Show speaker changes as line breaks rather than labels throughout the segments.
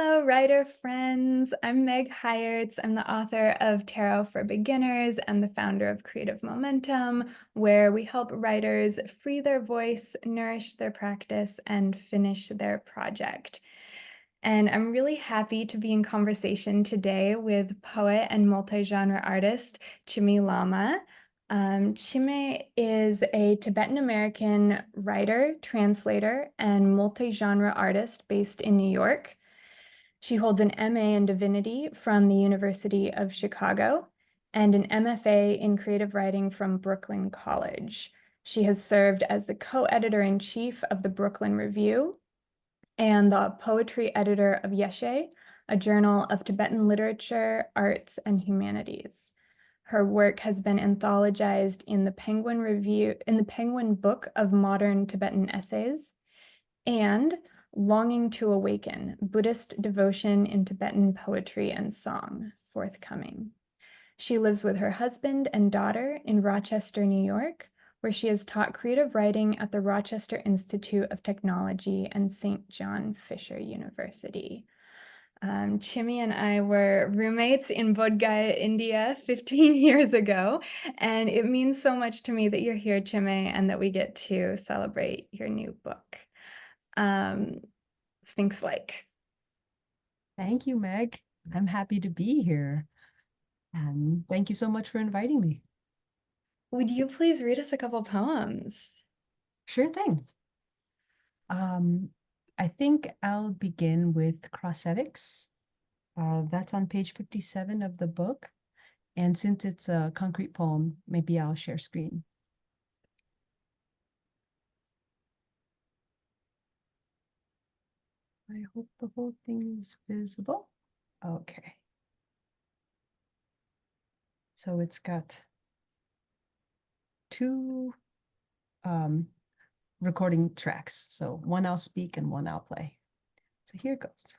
Hello, writer friends. I'm Meg Hyertz. I'm the author of Tarot for Beginners and the founder of Creative Momentum, where we help writers free their voice, nourish their practice, and finish their project. And I'm really happy to be in conversation today with poet and multi-genre artist Chime Lama. Chime is a Tibetan American writer, translator, and multi-genre artist based in New York. She holds an MA in Divinity from the University of Chicago and an MFA in creative writing from Brooklyn College. She has served as the co-editor-in-chief of the Brooklyn Review and the Poetry Editor of Yeshe, a journal of Tibetan literature, arts, and humanities. Her work has been anthologized in the Penguin Book of Modern Tibetan Essays, and Longing to Awaken, Buddhist Devotion in Tibetan Poetry and Song, forthcoming. She lives with her husband and daughter in Rochester, New York, where she has taught creative writing at the Rochester Institute of Technology and St. John Fisher University. Chime and I were roommates in Bodh Gaya, India 15 years ago, and it means so much to me that you're here, Chime, and that we get to celebrate your new book. Sphinxlike.
Thank you, Meg. I'm happy to be here. And thank you so much for inviting me.
Would you please read us a couple poems?
Sure thing. I think I'll begin with Crossetics. That's on page 57 of the book. And since it's a concrete poem, maybe I'll share screen. I hope the whole thing is visible. Okay. So it's got two recording tracks. So one I'll speak and one I'll play. So here goes.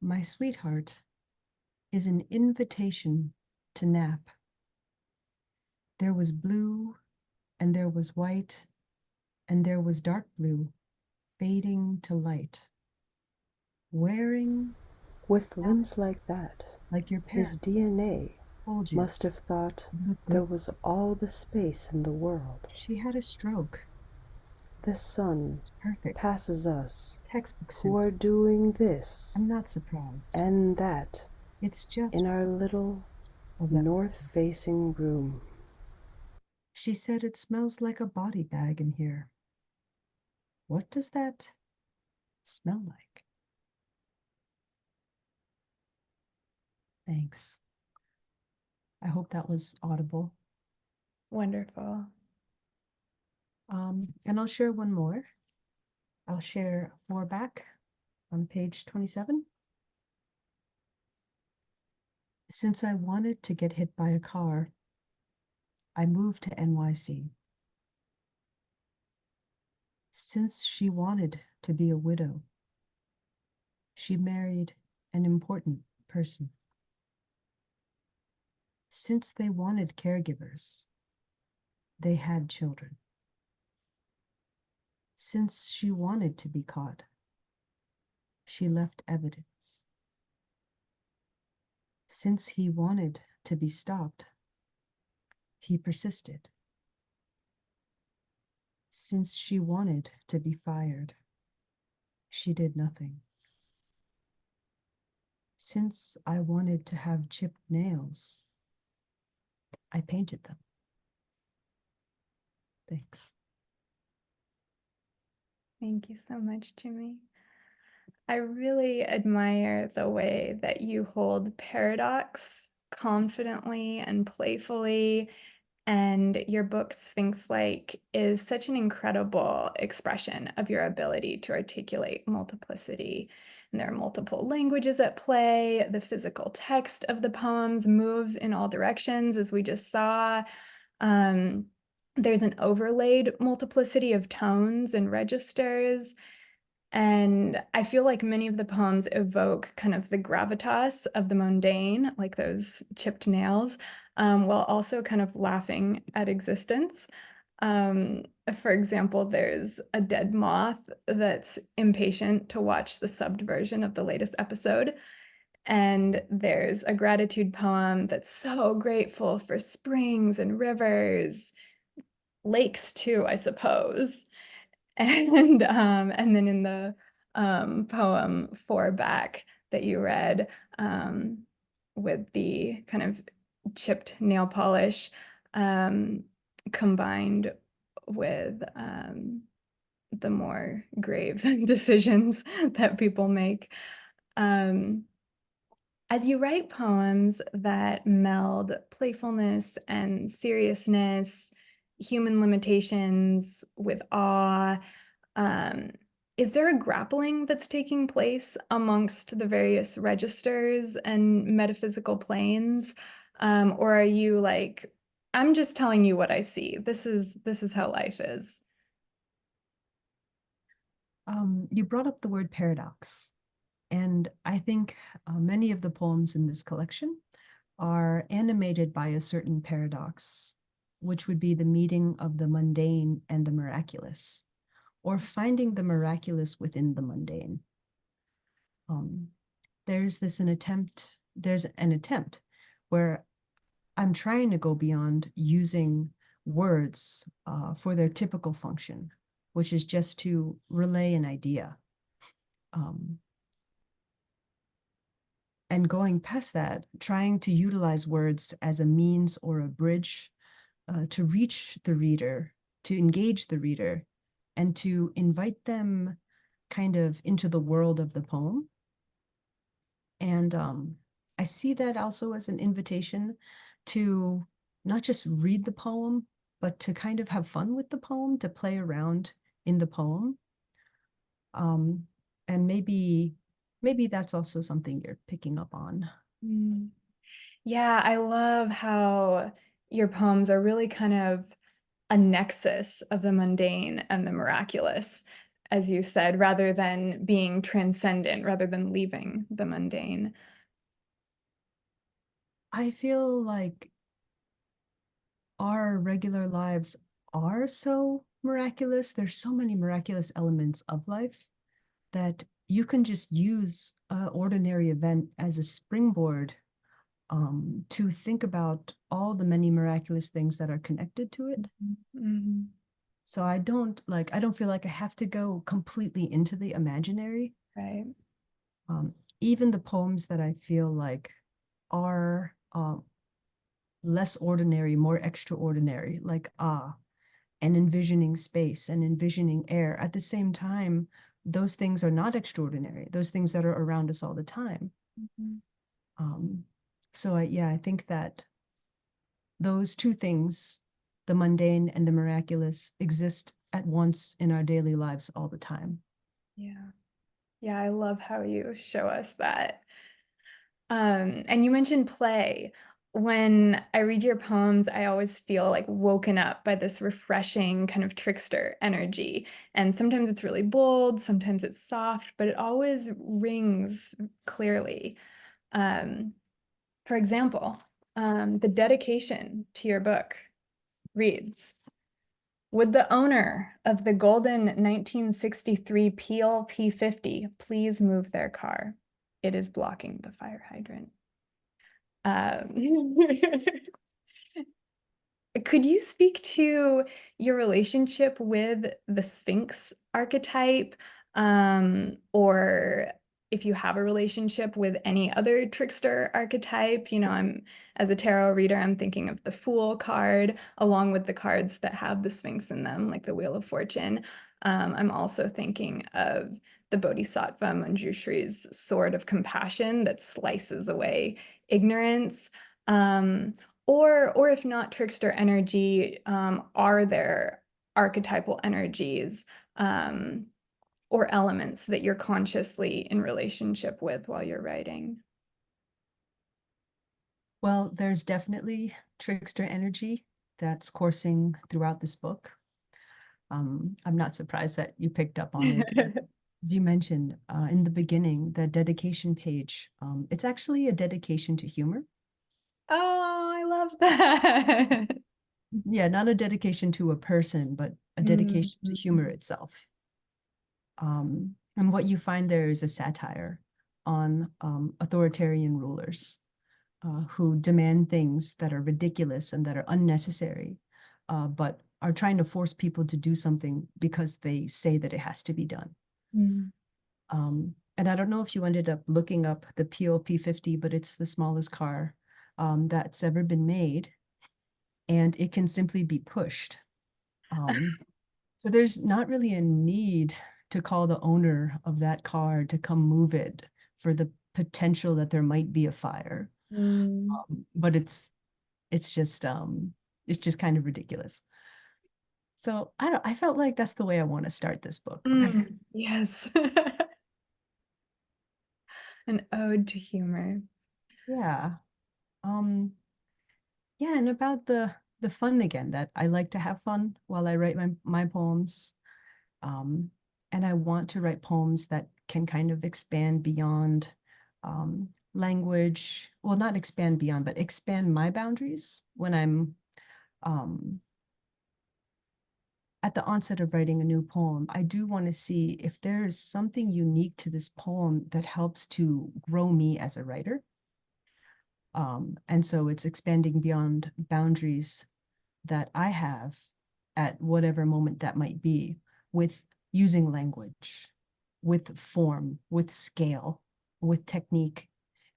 My sweetheart is an invitation to nap. There was blue, and there was white, and there was dark blue, fading to light. Wearing
with limbs like that,
like your
his
parents
DNA
told you,
must have thought there was all the space in the world.
She had a stroke.
The sun
Perfect.
passes us
Textbook
who are doing this
I'm not surprised.
and that
It's just
in our little north-facing room.
She said it smells like a body bag in here. What does that smell like? Thanks. I hope that was audible.
Wonderful.
And I'll share one more. I'll share four back on page 27. Since I wanted to get hit by a car, I moved to NYC. Since she wanted to be a widow, she married an important person. Since they wanted caregivers, they had children. Since she wanted to be caught, she left evidence. Since he wanted to be stopped, he persisted. Since she wanted to be fired, she did nothing. Since I wanted to have chipped nails, I painted them. Thanks.
Thank you so much, Chime. I really admire the way that you hold paradox confidently and playfully, and your book, Sphinxlike, is such an incredible expression of your ability to articulate multiplicity. And there are multiple languages at play. The physical text of the poems moves in all directions, as we just saw. There's an overlaid multiplicity of tones and registers. And I feel like many of the poems evoke kind of the gravitas of the mundane, like those chipped nails, while also kind of laughing at existence. For example, there's a dead moth that's impatient to watch the subbed version of the latest episode. And there's a gratitude poem that's so grateful for springs and rivers, lakes too, I suppose. And then in the poem Four Back that you read, with the kind of chipped nail polish, combined with the more grave decisions that people make. As you write poems that meld playfulness and seriousness, human limitations with awe, is there a grappling that's taking place amongst the various registers and metaphysical planes? Or are you like, I'm just telling you what I see. This is how life is.
You brought up the word paradox, and I think many of the poems in this collection are animated by a certain paradox, which would be the meeting of the mundane and the miraculous, or finding the miraculous within the mundane. There's an attempt where I'm trying to go beyond using words for their typical function, which is just to relay an idea. And going past that, trying to utilize words as a means or a bridge to reach the reader, to engage the reader, and to invite them kind of into the world of the poem. And I see that also as an invitation to not just read the poem, but to kind of have fun with the poem, to play around in the poem. And maybe that's also something you're picking up on.
Yeah, I love how your poems are really kind of a nexus of the mundane and the miraculous, as you said, rather than being transcendent, rather than leaving the mundane.
I feel like our regular lives are so miraculous. There's so many miraculous elements of life that you can just use an ordinary event as a springboard to think about all the many miraculous things that are connected to it.
Mm-hmm.
So I don't feel like I have to go completely into the imaginary.
Right.
Even the poems that I feel like are less ordinary, more extraordinary, like and envisioning space and envisioning air. At the same time, those things are not extraordinary, those things that are around us all the time. Mm-hmm. So I think that those two things, the mundane and the miraculous, exist at once in our daily lives all the time.
Yeah. Yeah, I love how you show us that. And you mentioned play. When I read your poems, I always feel like woken up by this refreshing kind of trickster energy. And sometimes it's really bold, sometimes it's soft, but it always rings clearly. For example, the dedication to your book reads, "Would the owner of the golden 1963 Peel P50 please move their car? It is blocking the fire hydrant." Could you speak to your relationship with the Sphinx archetype, or if you have a relationship with any other trickster archetype? You know, as a tarot reader, I'm thinking of the Fool card, along with the cards that have the Sphinx in them, like the Wheel of Fortune. I'm also thinking of the Bodhisattva Manjushri's Sword of Compassion that slices away ignorance. Or if not trickster energy, are there archetypal energies or elements that you're consciously in relationship with while you're writing?
Well, there's definitely trickster energy that's coursing throughout this book. I'm not surprised that you picked up on it. As you mentioned in the beginning, the dedication page, it's actually a dedication to humor.
Oh, I love that.
Yeah, not a dedication to a person, but a dedication to humor itself. And what you find there is a satire on authoritarian rulers who demand things that are ridiculous and that are unnecessary, but are trying to force people to do something because they say that it has to be done. And I don't know if you ended up looking up the PLP-50, but it's the smallest car that's ever been made, and it can simply be pushed. So there's not really a need to call the owner of that car to come move it for the potential that there might be a fire. But it's just kind of ridiculous. So I felt like that's the way I want to start this book.
Yes. An ode to humor.
Yeah. Yeah, and about the fun again, that I like to have fun while I write my poems. And I want to write poems that can kind of expand beyond language. Well, not expand beyond, but expand my boundaries when I'm at the onset of writing a new poem. I do want to see if there is something unique to this poem that helps to grow me as a writer. And so it's expanding beyond boundaries that I have at whatever moment that might be, with using language, with form, with scale, with technique,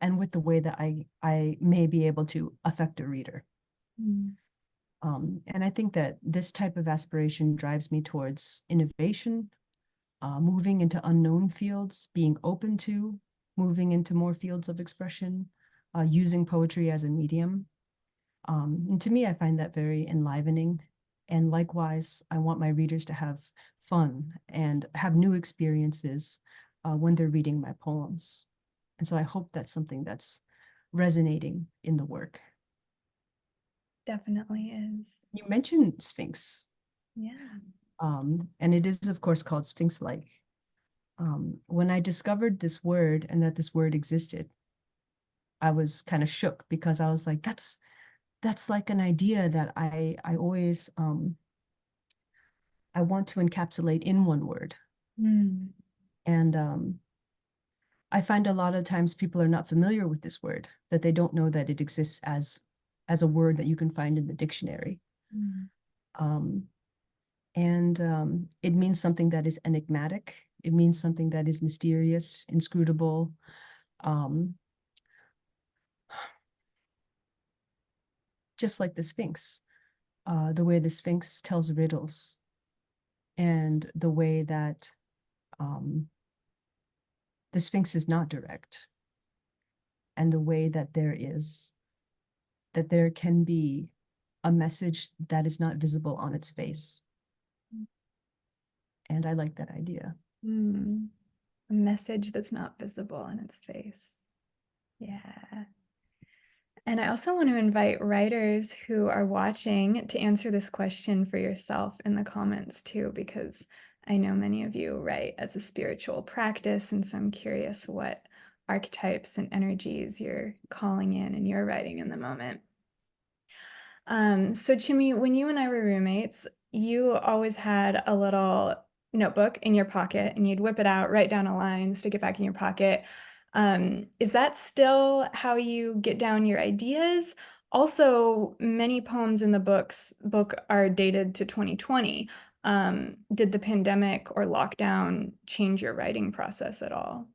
and with the way that I may be able to affect a reader. And I think that this type of aspiration drives me towards innovation, moving into unknown fields, being open to moving into more fields of expression, using poetry as a medium. And to me, I find that very enlivening. And likewise, I want my readers to have fun and have new experiences when they're reading my poems. And so I hope that's something that's resonating in the work.
Definitely is.
You mentioned Sphinx.
Yeah.
And it is, of course, called Sphinxlike. When I discovered this word and that this word existed, I was kind of shook, because I was like, that's like an idea that I always I want to encapsulate in one word. And I find a lot of times people are not familiar with this word, that they don't know that it exists as a word that you can find in the dictionary. And it means something that is enigmatic. It means something that is mysterious, inscrutable. Just like the Sphinx, the way the Sphinx tells riddles, and the way that the Sphinx is not direct, and the way that there can be a message that is not visible on its face. And I like that idea.
A message that's not visible on its face. Yeah. And I also want to invite writers who are watching to answer this question for yourself in the comments too, because I know many of you write as a spiritual practice, and so I'm curious what archetypes and energies you're calling in your writing in the moment. So Chime, when you and I were roommates, you always had a little notebook in your pocket, and you'd whip it out, write down a line, stick it back in your pocket. Is that still how you get down your ideas? Also, many poems in the book are dated to 2020. Did the pandemic or lockdown change your writing process at all?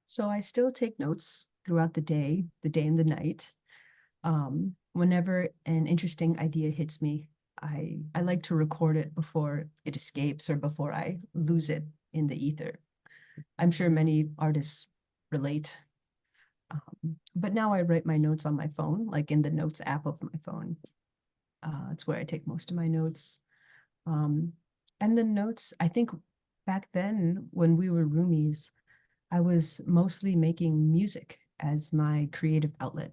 So I still take notes throughout the day and the night. Whenever an interesting idea hits me, I like to record it before it escapes or before I lose it in the ether. I'm sure many artists relate. But now I write my notes on my phone, like in the notes app of my phone. It's where I take most of my notes. And the notes, I think back then when we were roomies, I was mostly making music as my creative outlet.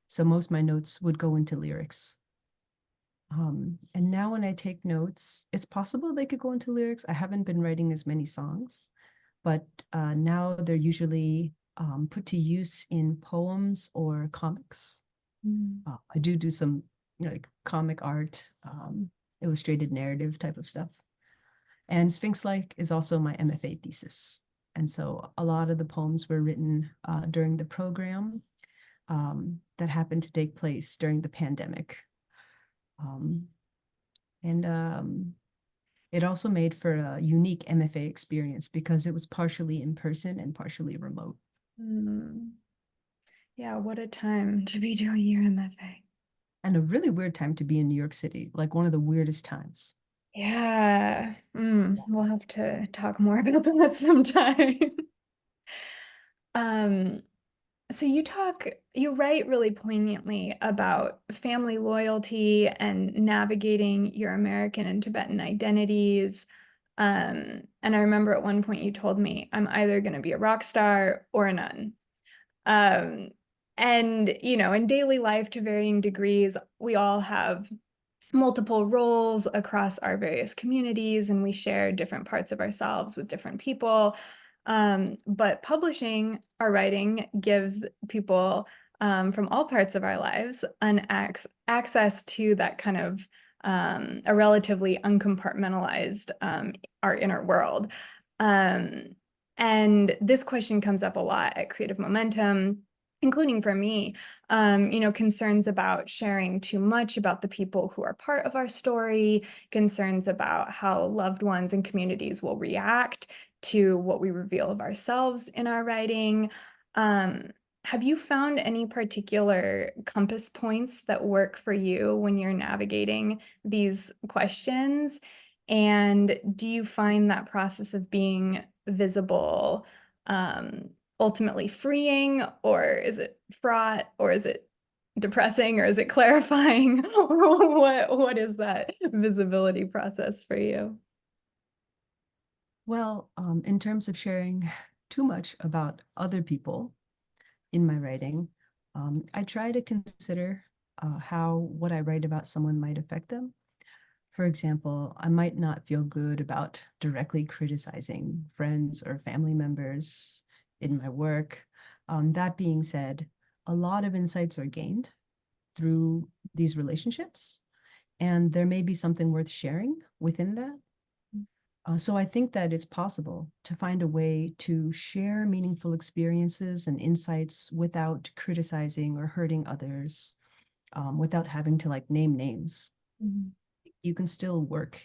So most of my notes would go into lyrics. And now when I take notes, it's possible they could go into lyrics. I haven't been writing as many songs, but now they're usually put to use in poems or comics. I do some like comic art, illustrated narrative type of stuff. And Sphinxlike is also my MFA thesis. And so a lot of the poems were written during the program that happened to take place during the pandemic. And it also made for a unique MFA experience because it was partially in person and partially remote.
Yeah, what a time to be doing your MFA.
And a really weird time to be in New York City, like one of the weirdest times.
Yeah, we'll have to talk more about that sometime. Um, so you write really poignantly about family loyalty and navigating your American and Tibetan identities. And I remember at one point you told me, I'm either going to be a rock star or a nun. Um, and, in daily life to varying degrees, we all have multiple roles across our various communities, and we share different parts of ourselves with different people. But publishing our writing gives people from all parts of our lives an access to that kind of a relatively uncompartmentalized our inner world. And this question comes up a lot at Creative Momentum, including for me, concerns about sharing too much about the people who are part of our story, concerns about how loved ones and communities will react to what we reveal of ourselves in our writing. Have you found any particular compass points that work for you when you're navigating these questions? And do you find that process of being visible ultimately freeing, or is it fraught, or is it depressing, or is it clarifying? What is that visibility process for you?
Well, in terms of sharing too much about other people in my writing, I try to consider how what I write about someone might affect them. For example, I might not feel good about directly criticizing friends or family members in my work. That being said, a lot of insights are gained through these relationships, and there may be something worth sharing within that. So I think that it's possible to find a way to share meaningful experiences and insights without criticizing or hurting others, without having to like name names. You can still work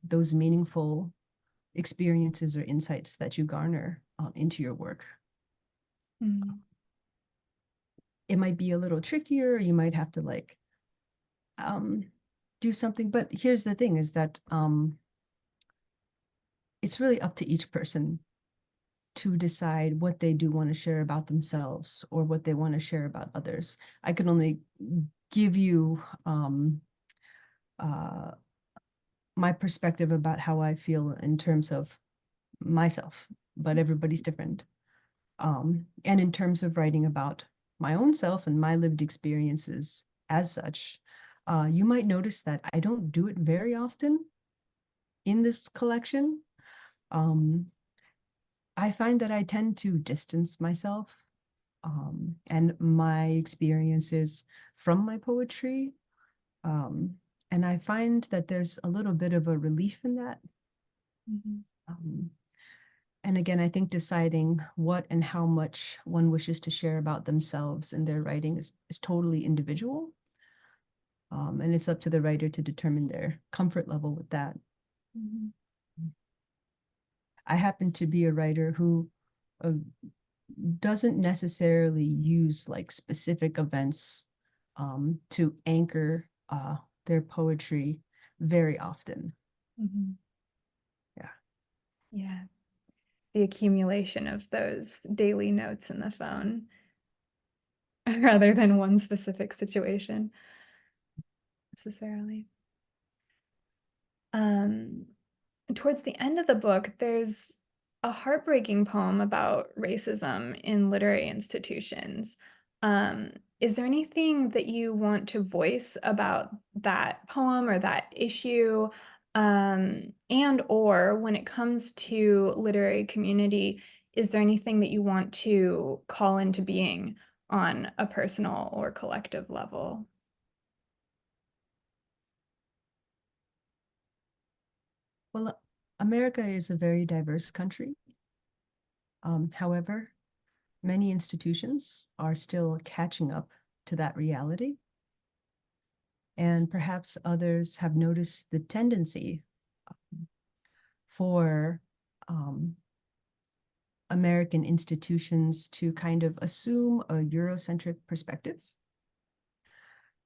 those meaningful experiences or insights that you garner into your work. It might be a little trickier. You might have to like do something, but here's the thing is that it's really up to each person to decide what they do want to share about themselves or what they want to share about others. I can only give you my perspective about how I feel in terms of myself, but everybody's different. And in terms of writing about my own self and my lived experiences as such, you might notice that I don't do it very often in this collection. I find that I tend to distance myself and my experiences from my poetry. And I find that there's a little bit of a relief in that. And again, I think deciding what and how much one wishes to share about themselves in their writing is totally individual. And it's up to the writer to determine their comfort level with that. I happen to be a writer who doesn't necessarily use like specific events to anchor their poetry very often.
Yeah. The accumulation of those daily notes in the phone rather than one specific situation necessarily. Towards the end of the book, there's a heartbreaking poem about racism in literary institutions. Is there anything that you want to voice about that poem or that issue? And or when it comes to literary community, is there anything that you want to call into being on a personal or collective level?
Well, America is a very diverse country. However, many institutions are still catching up to that reality. And perhaps others have noticed the tendency for American institutions to kind of assume a Eurocentric perspective.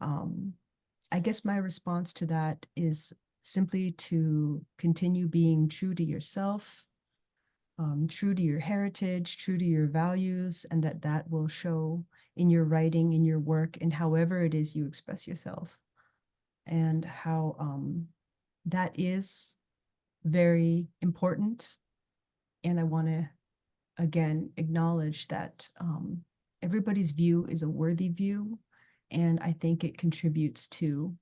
I guess my response to that is simply to continue being true to yourself, true to your heritage, true to your values, and that will show in your writing, in your work, and however it is you express yourself. And how that is very important. And I want to, again, acknowledge that everybody's view is a worthy view. And I think it contributes to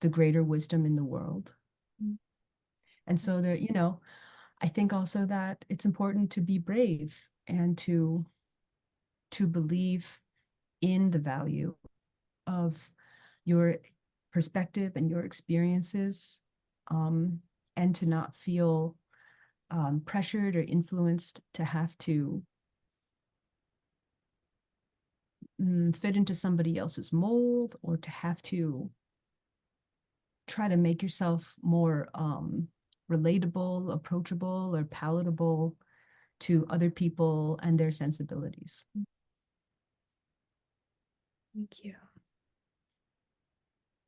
the greater wisdom in the world. Mm-hmm. And so there, I think also that it's important to be brave and to believe in the value of your perspective and your experiences, and to not feel pressured or influenced to have to fit into somebody else's mold, or to have to try to make yourself more relatable, approachable, or palatable to other people and their sensibilities.
Thank you.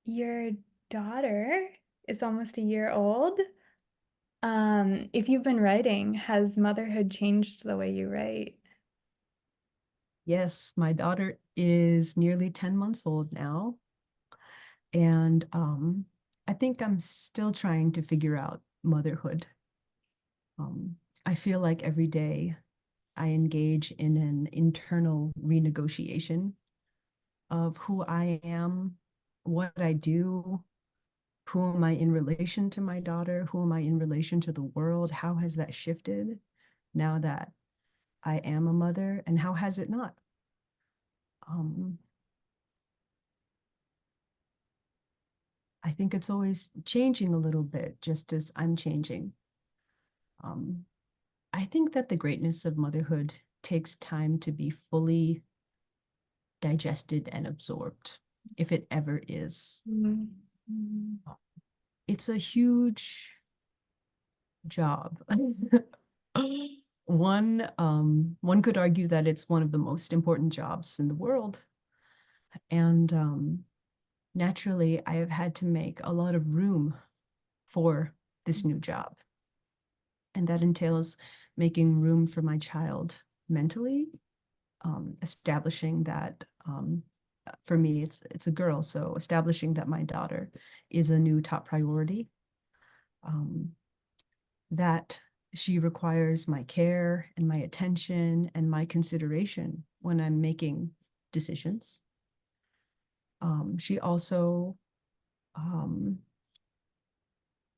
Your daughter is almost a year old. If you've been writing, has motherhood changed the way you write?
Yes, my daughter is nearly 10 months old now. And I think I'm still trying to figure out motherhood. I feel like every day I engage in an internal renegotiation of who I am, what I do, who am I in relation to my daughter, who am I in relation to the world, how has that shifted now that I am a mother, and how has it not? I think it's always changing a little bit, just as I'm changing. I think that the greatness of motherhood takes time to be fully digested and absorbed, if it ever is. Mm-hmm. It's a huge job. One could argue that it's one of the most important jobs in the world. And naturally, I have had to make a lot of room for this new job. And that entails making room for my child mentally, establishing that, for me, it's a girl, so establishing that my daughter is a new top priority, that she requires my care and my attention and my consideration when I'm making decisions. She also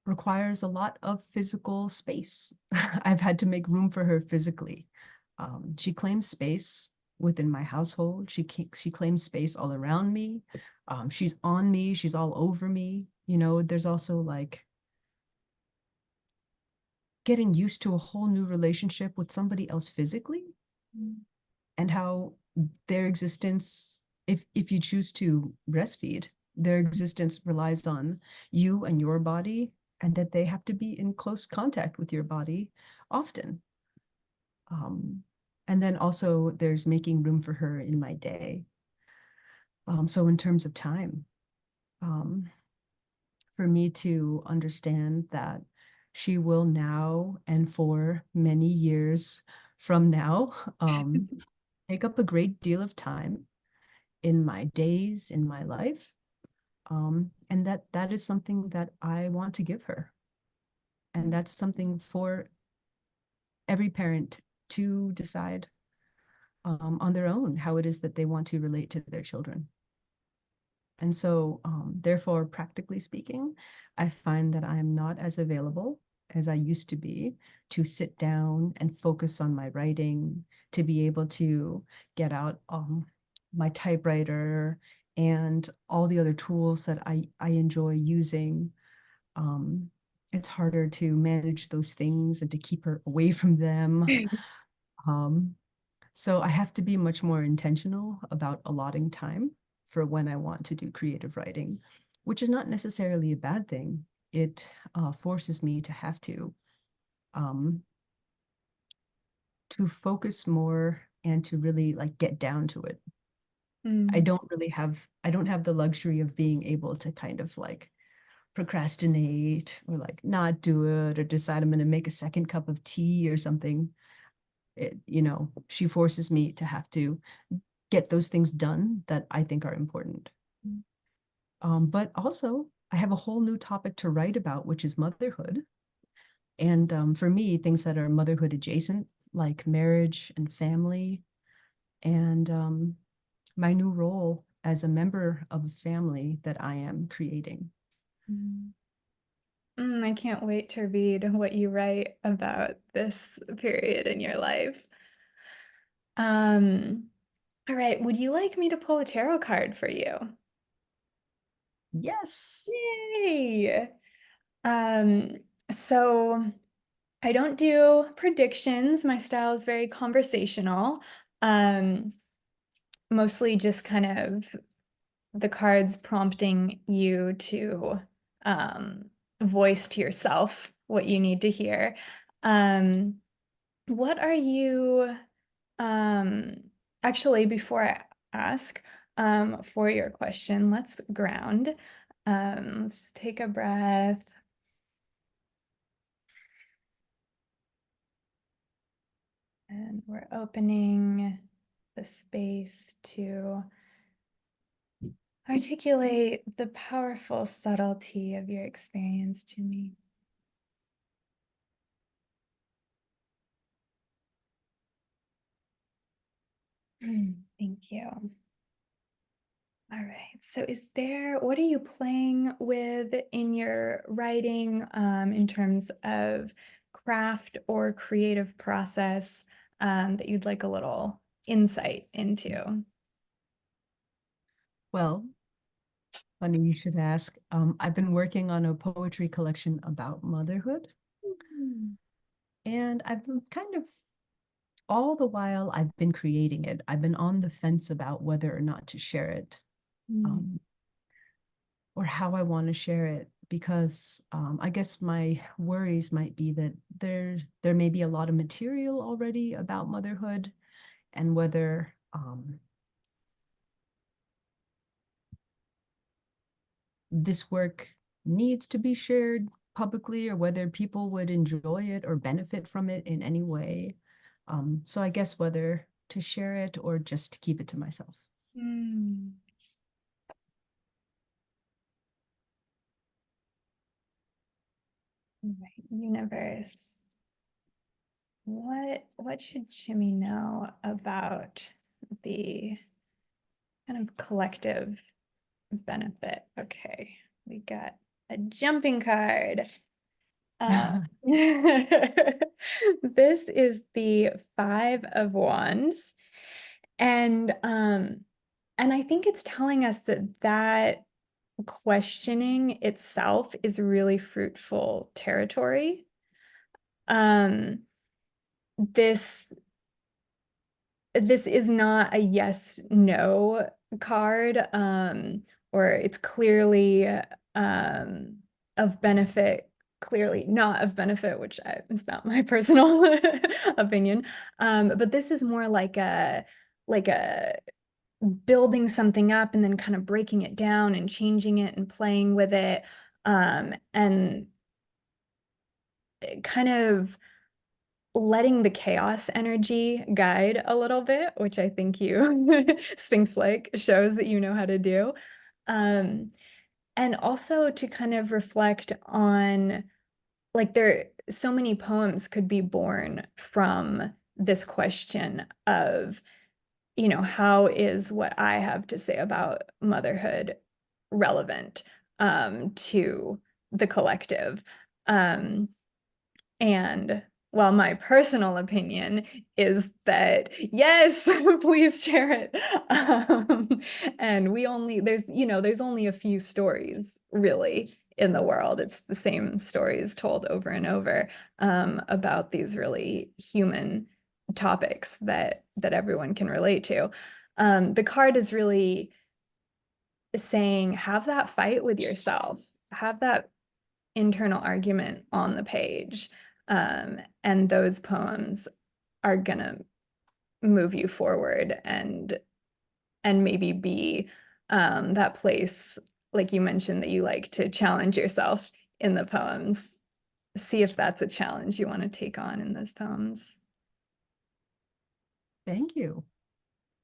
requires a lot of physical space. I've had to make room for her physically. She claims space within my household. She claims space all around me. She's on me. She's all over me. There's also like getting used to a whole new relationship with somebody else physically, and how their existence, if you choose to breastfeed, their existence relies on you and your body, and that they have to be in close contact with your body often. And then also there's making room for her in my day. So in terms of time, for me to understand that she will now and for many years from now take up a great deal of time in my days, in my life, and that is something that I want to give her. And that's something for every parent to decide on their own, how it is that they want to relate to their children. And so, therefore, practically speaking, I find that I'm not as available as I used to be to sit down and focus on my writing, to be able to get out my typewriter and all the other tools that I enjoy using, it's harder to manage those things and to keep her away from them. So I have to be much more intentional about allotting time for when I want to do creative writing, which is not necessarily a bad thing. It forces me to have um, to focus more and to really like get down to it. I don't have the luxury of being able to kind of like procrastinate or like not do it or decide I'm going to make a second cup of tea or something. She forces me to have to get those things done that I think are important. But also, I have a whole new topic to write about, which is motherhood. And for me, things that are motherhood adjacent, like marriage and family, and my new role as a member of a family that I am creating.
I can't wait to read what you write about this period in your life. All right, would you like me to pull a tarot card for you?
Yes.
Yay! So I don't do predictions. My style is very conversational. Mostly just kind of the cards prompting you to voice to yourself what you need to hear. What are you, actually, before I ask for your question, let's ground. Let's just take a breath. And we're opening the space to articulate the powerful subtlety of your experience to me. Thank you. All right. So what are you playing with in your writing in terms of craft or creative process that you'd like a little insight into?
Well, funny you should ask. I've been working on a poetry collection about motherhood. And I've been kind of all the while I've been creating it, I've been on the fence about whether or not to share it, or how I want to share it, because I guess my worries might be that there may be a lot of material already about motherhood, and whether this work needs to be shared publicly, or whether people would enjoy it or benefit from it in any way. So I guess whether to share it or just keep it to myself.
Right. Universe. What should Chime know about the kind of collective benefit? Okay, we got a jumping card. This is the 5 of Wands. And I think it's telling us that questioning itself is really fruitful territory. This is not a yes no card, or it's clearly of benefit, clearly not of benefit, which is not my personal opinion. But this is more like a building something up and then kind of breaking it down and changing it and playing with it, and kind of letting the chaos energy guide a little bit, which I think you Sphinx-like shows that you know how to do. And also to kind of reflect on, like, so many poems could be born from this question of, how is what I have to say about motherhood relevant to the collective? And Well, my personal opinion is that yes, please share it. And there's only a few stories really in the world. It's the same stories told over and over about these really human topics that everyone can relate to. The card is really saying, have that fight with yourself, have that internal argument on the page. And those poems are gonna move you forward and maybe be that place, like you mentioned, that you like to challenge yourself in the poems. See if that's a challenge you want to take on in those poems.
Thank you.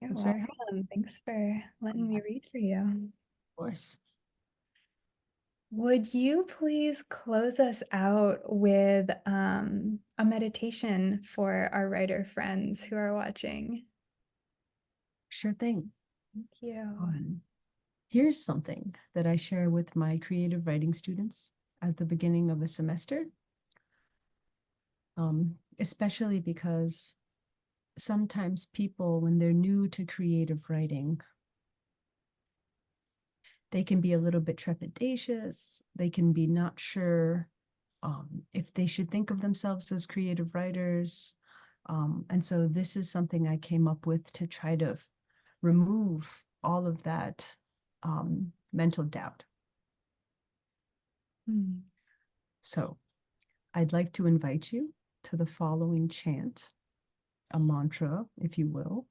You're
That's very helpful.
welcome. Thanks for letting me read for you.
Of course.
Would you please close us out with a meditation for our writer friends who are watching?
Sure thing.
Thank you.
Here's something that I share with my creative writing students at the beginning of a semester, especially because sometimes people, when they're new to creative writing, they can be a little bit trepidatious. They can be not sure if they should think of themselves as creative writers. And so this is something I came up with to try to remove all of that mental doubt. So I'd like to invite you to the following chant, a mantra, if you will,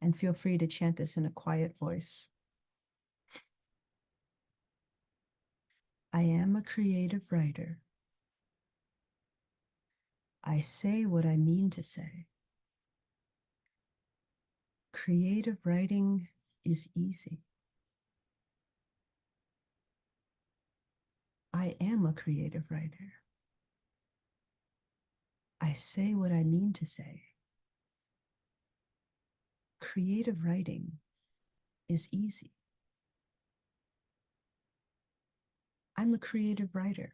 and feel free to chant this in a quiet voice. I am a creative writer. I say what I mean to say. Creative writing is easy. I am a creative writer. I say what I mean to say. Creative writing is easy. I'm a creative writer.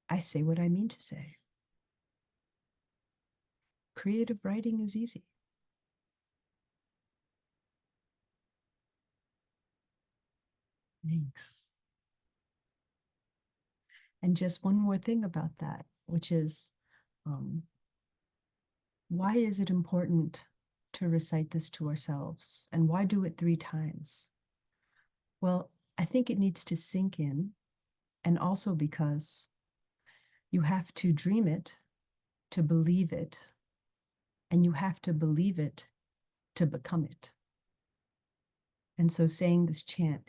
I say what I mean to say. Creative writing is easy. Thanks. And just one more thing about that, which is, why is it important to recite this to ourselves? And why do it 3 times? Well, I think it needs to sink in, and also because you have to dream it to believe it, and you have to believe it to become it. And so saying this chant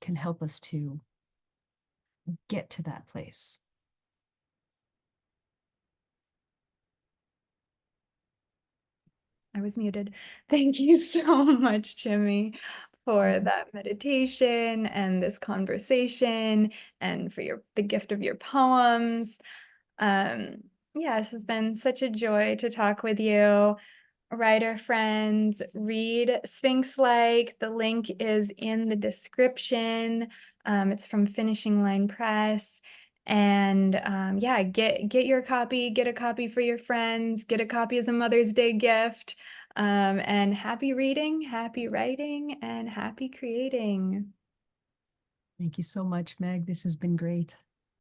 can help us to get to that place.
I was muted. Thank you so much, Chime, for that meditation and this conversation and for the gift of your poems. Yeah, this has been such a joy to talk with you. Writer friends, read Sphinxlike. The link is in the description. It's from Finishing Line Press. And yeah, get your copy, get a copy for your friends, get a copy as a Mother's Day gift. And happy reading, happy writing, and happy creating.
Thank you so much, Meg. This has been great.